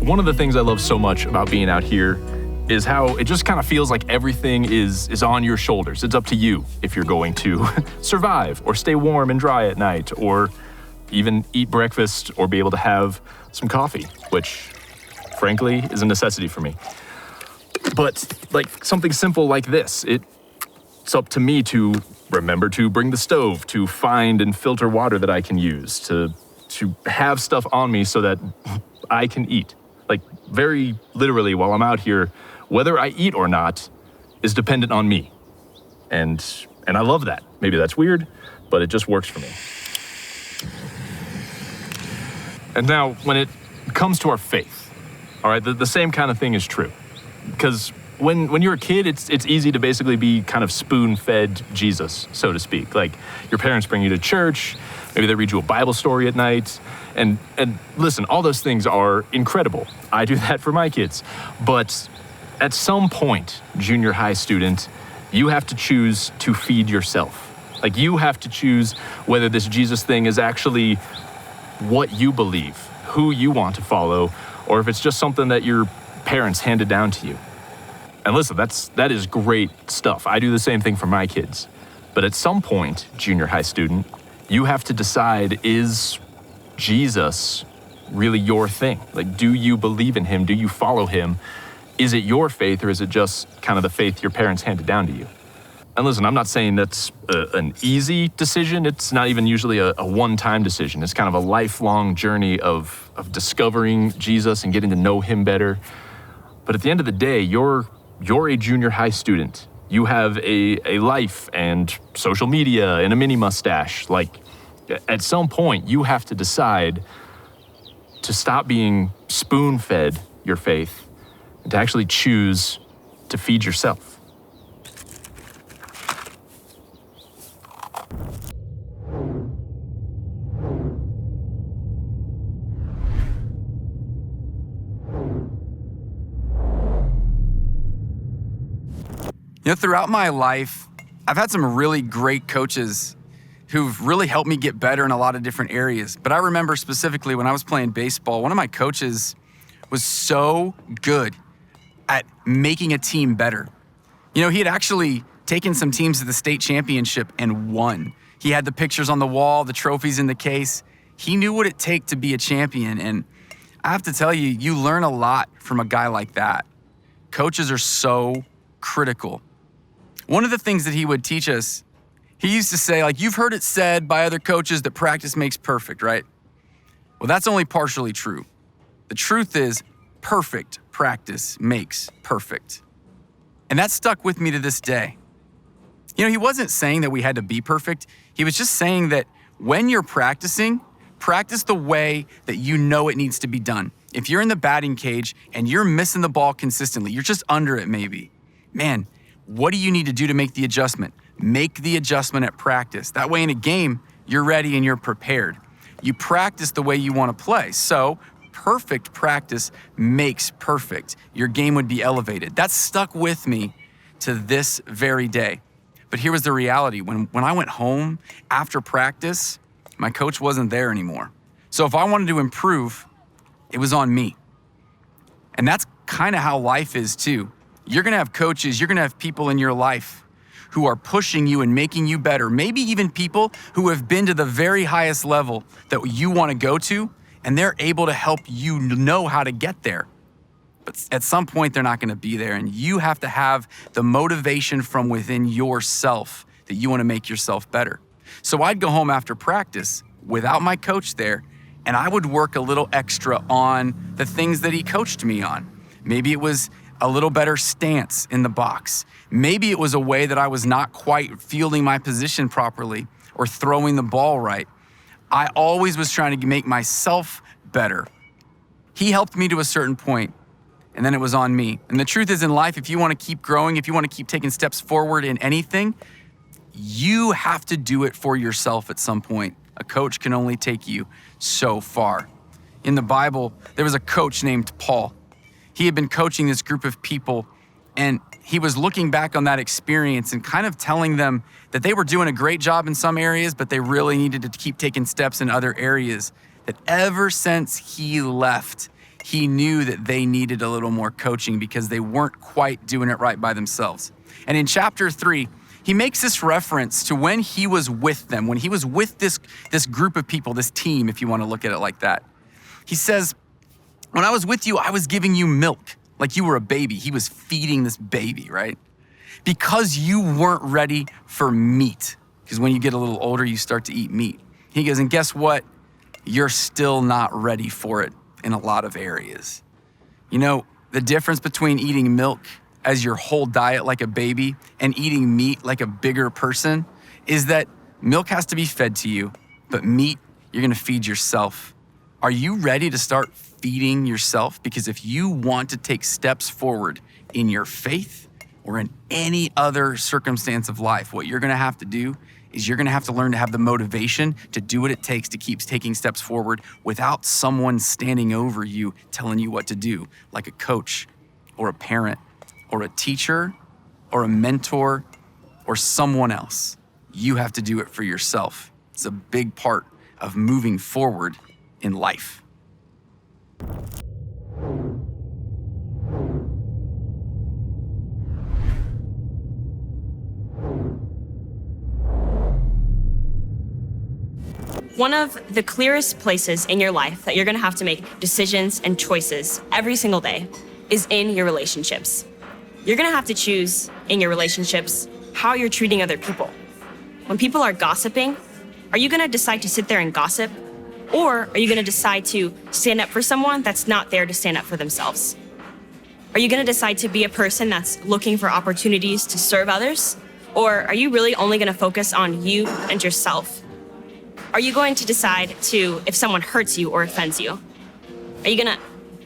one of the things I love so much about being out here is how it just kind of feels like everything is on your shoulders. It's up to you if you're going to survive or stay warm and dry at night or even eat breakfast or be able to have some coffee, which frankly is a necessity for me. But like something simple like this, it's up to me to remember to bring the stove, to find and filter water that I can use, to have stuff on me so that I can eat. Like very literally while I'm out here, whether I eat or not is dependent on me. And I love that. Maybe that's weird, but it just works for me. And now when it comes to our faith, all right, the same kind of thing is true. Because when you're a kid, it's easy to basically be kind of spoon-fed Jesus, so to speak. Like your parents bring you to church, maybe they read you a Bible story at night. And listen, all those things are incredible. I do that for my kids. But at some point, junior high student, you have to choose to feed yourself. Like you have to choose whether this Jesus thing is actually what you believe, who you want to follow, or if it's just something that your parents handed down to you. And listen, that is great stuff. I do the same thing for my kids. But at some point, junior high student, you have to decide, is Jesus really your thing? Like, do you believe in him? Do you follow him? Is it your faith, or is it just kind of the faith your parents handed down to you? And listen, I'm not saying that's an easy decision. It's not even usually a one-time decision. It's kind of a lifelong journey of discovering Jesus and getting to know him better. But at the end of the day, you're a junior high student. You have a life and social media and a mini mustache. Like, at some point, you have to decide to stop being spoon-fed your faith and to actually choose to feed yourself. You know, throughout my life, I've had some really great coaches who've really helped me get better in a lot of different areas. But I remember specifically when I was playing baseball, one of my coaches was so good at making a team better. You know, he had actually taken some teams to the state championship and won. He had the pictures on the wall, the trophies in the case. He knew what it took to be a champion. And I have to tell you, you learn a lot from a guy like that. Coaches are so critical. One of the things that he would teach us, he used to say, like, you've heard it said by other coaches that practice makes perfect, right? Well, that's only partially true. The truth is, perfect practice makes perfect. And that stuck with me to this day. You know, he wasn't saying that we had to be perfect. He was just saying that when you're practicing, practice the way that you know it needs to be done. If you're in the batting cage and you're missing the ball consistently, you're just under it maybe. Man, what do you need to do to make the adjustment? Make the adjustment at practice. That way in a game, you're ready and you're prepared. You practice the way you want to play. So perfect practice makes perfect. Your game would be elevated. That stuck with me to this very day. But here was the reality. When I went home after practice, my coach wasn't there anymore. So if I wanted to improve, it was on me. And that's kind of how life is too. You're gonna have coaches, you're gonna have people in your life who are pushing you and making you better. Maybe even people who have been to the very highest level that you wanna go to, and they're able to help you know how to get there. But at some point, they're not gonna be there, and you have to have the motivation from within yourself that you wanna make yourself better. So I'd go home after practice without my coach there, and I would work a little extra on the things that he coached me on. Maybe it was a little better stance in the box. Maybe it was a way that I was not quite fielding my position properly or throwing the ball right. I always was trying to make myself better. He helped me to a certain point, and then it was on me. And the truth is, in life, if you want to keep growing, if you want to keep taking steps forward in anything, you have to do it for yourself at some point. A coach can only take you so far. In the Bible, there was a coach named Paul. He had been coaching this group of people, and he was looking back on that experience and kind of telling them that they were doing a great job in some areas, but they really needed to keep taking steps in other areas. That ever since he left, he knew that they needed a little more coaching because they weren't quite doing it right by themselves. And in chapter 3, he makes this reference to when he was with them, when he was with this group of people, this team, if you want to look at it like that. He says, when I was with you, I was giving you milk like you were a baby. He was feeding this baby, right? Because you weren't ready for meat. Because when you get a little older, you start to eat meat. He goes, and guess what? You're still not ready for it in a lot of areas. You know, the difference between eating milk as your whole diet like a baby and eating meat like a bigger person is that milk has to be fed to you, but meat, you're gonna feed yourself. Are you ready to start feeding yourself? Because if you want to take steps forward in your faith or in any other circumstance of life, what you're gonna have to do is you're gonna have to learn to have the motivation to do what it takes to keep taking steps forward without someone standing over you telling you what to do, like a coach or a parent or a teacher or a mentor or someone else. You have to do it for yourself. It's a big part of moving forward in life. One of the clearest places in your life that you're gonna have to make decisions and choices every single day is in your relationships. You're gonna have to choose in your relationships how you're treating other people. When people are gossiping, are you gonna decide to sit there and gossip? Or are you gonna decide to stand up for someone that's not there to stand up for themselves? Are you gonna decide to be a person that's looking for opportunities to serve others? Or are you really only gonna focus on you and yourself? Are you going to decide to, if someone hurts you or offends you, are you gonna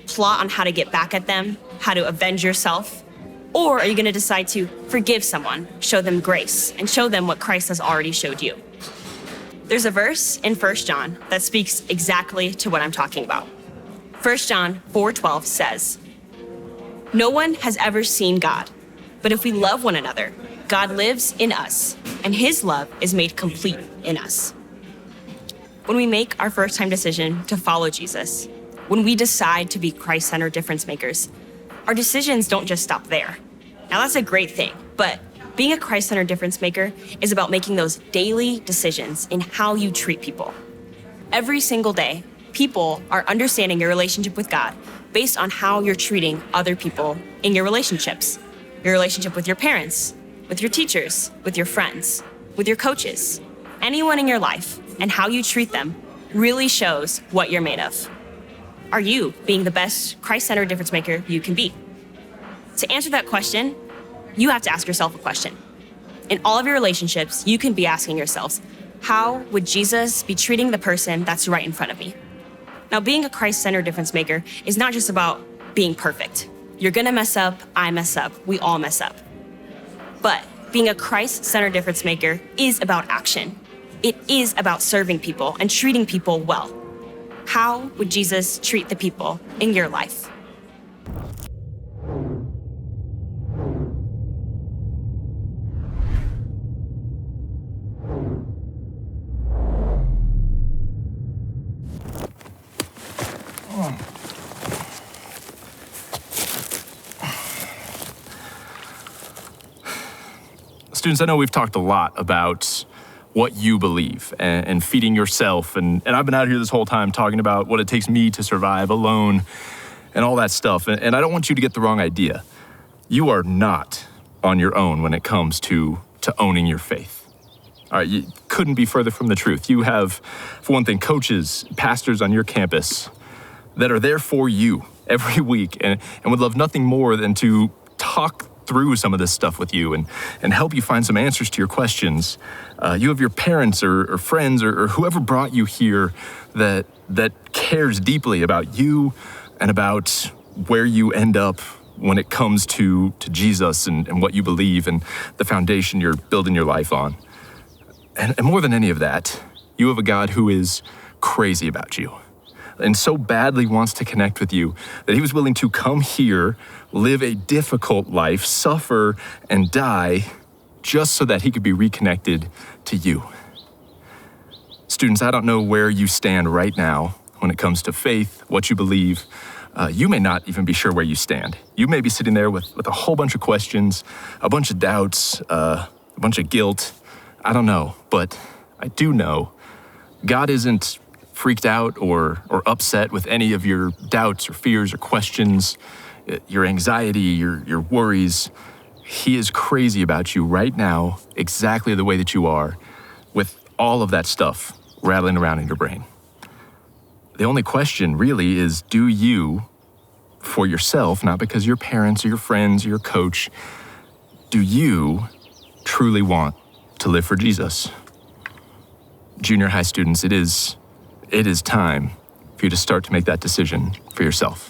plot on how to get back at them, how to avenge yourself? Or are you gonna decide to forgive someone, show them grace, and show them what Christ has already showed you? There's a verse in 1 John that speaks exactly to what I'm talking about. 1 John 4:12 says, "No one has ever seen God, but if we love one another, God lives in us, and his love is made complete in us." When we make our first-time decision to follow Jesus, when we decide to be Christ-centered difference makers, our decisions don't just stop there. Now that's a great thing, but being a Christ-centered difference maker is about making those daily decisions in how you treat people. Every single day, people are understanding your relationship with God based on how you're treating other people in your relationships. Your relationship with your parents, with your teachers, with your friends, with your coaches, anyone in your life, and how you treat them really shows what you're made of. Are you being the best Christ-centered difference maker you can be? To answer that question, you have to ask yourself a question. In all of your relationships, you can be asking yourselves, how would Jesus be treating the person that's right in front of me? Now, being a Christ-centered difference maker is not just about being perfect. You're gonna mess up, I mess up, we all mess up. But being a Christ-centered difference maker is about action. It is about serving people and treating people well. How would Jesus treat the people in your life? Students, I know we've talked a lot about what you believe and feeding yourself. And I've been out here this whole time talking about what it takes me to survive alone and all that stuff. And I don't want you to get the wrong idea. You are not on your own when it comes to owning your faith. All right, you couldn't be further from the truth. You have, for one thing, coaches, pastors on your campus that are there for you every week and would love nothing more than to talk through some of this stuff with you and help you find some answers to your questions. You have your parents or friends or whoever brought you here that cares deeply about you and about where you end up when it comes to Jesus and what you believe and the foundation you're building your life on. And more than any of that, you have a God who is crazy about you and so badly wants to connect with you that he was willing to come here, live a difficult life, suffer and die just so that he could be reconnected to you. Students, I don't know where you stand right now when it comes to faith, what you believe, You may not even be sure where you stand. You may be sitting there with a whole bunch of questions, a bunch of doubts, a bunch of guilt. I don't know, but I do know God isn't freaked out or upset with any of your doubts or fears or questions, your anxiety, your worries. He is crazy about you right now, exactly the way that you are, with all of that stuff rattling around in your brain. The only question really is, do you, for yourself, not because your parents or your friends or your coach, do you truly want to live for Jesus? Junior high students, it is time for you to start to make that decision for yourself.